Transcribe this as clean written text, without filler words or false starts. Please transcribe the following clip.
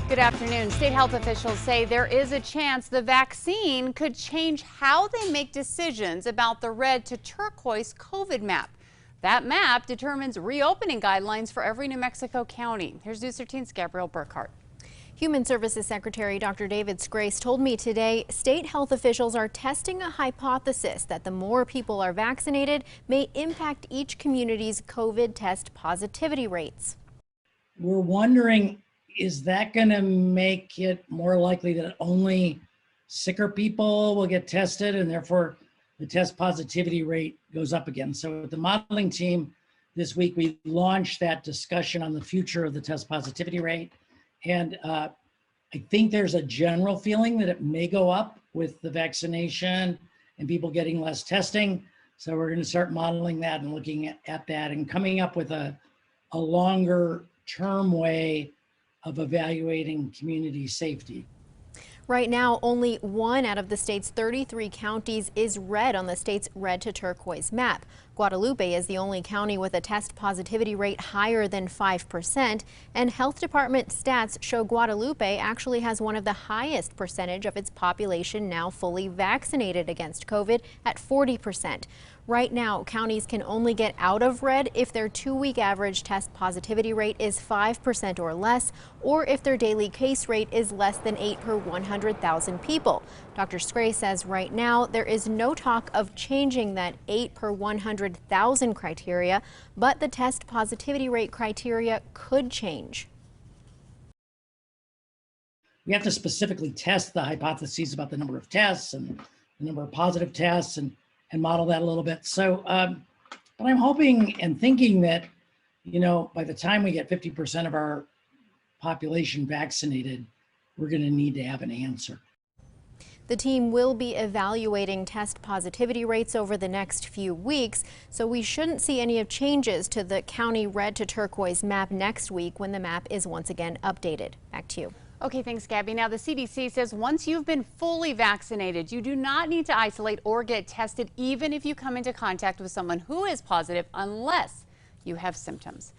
Good afternoon. State health officials say there is a chance the vaccine could change how they make decisions about the red to turquoise COVID map. That map determines reopening guidelines for every New Mexico county. Here's News 13's Gabrielle Burkhart. Human Services Secretary Dr. David Grace told me today state health officials are testing a hypothesis that the more people are vaccinated may impact each community's COVID test positivity rates. We're wondering, is that going to make it more likely that only sicker people will get tested and therefore the test positivity rate goes up again? So with the modeling team this week, we launched that discussion on the future of the test positivity rate. And I think there's a general feeling that it may go up with the vaccination and people getting less testing. So we're going to start modeling that and looking at that and coming up with a longer term way of evaluating community safety. Right now, only one out of the state's 33 counties is red on the state's red to turquoise map. Guadalupe is the only county with a test positivity rate higher than 5%, and health department stats show Guadalupe actually has one of the highest percentage of its population now fully vaccinated against COVID at 40%. Right now, counties can only get out of red if their 2-week average test positivity rate is 5% or less, or if their daily case rate is less than 8 per 100,000 people. Dr. Scray says right now there is no talk of changing that 8 per 100,000 criteria, but the test positivity rate criteria could change. We have to specifically test the hypotheses about the number of tests and the number of positive tests and model that a little bit. So, but I'm hoping and thinking that, by the time we get 50% of our population vaccinated, we're going to need to have an answer. The team will be evaluating test positivity rates over the next few weeks, so we shouldn't see any of changes to the county red to turquoise map next week when the map is once again updated. Back to you. Okay, thanks, Gabby. Now, the CDC says once you've been fully vaccinated, you do not need to isolate or get tested, even if you come into contact with someone who is positive, unless you have symptoms.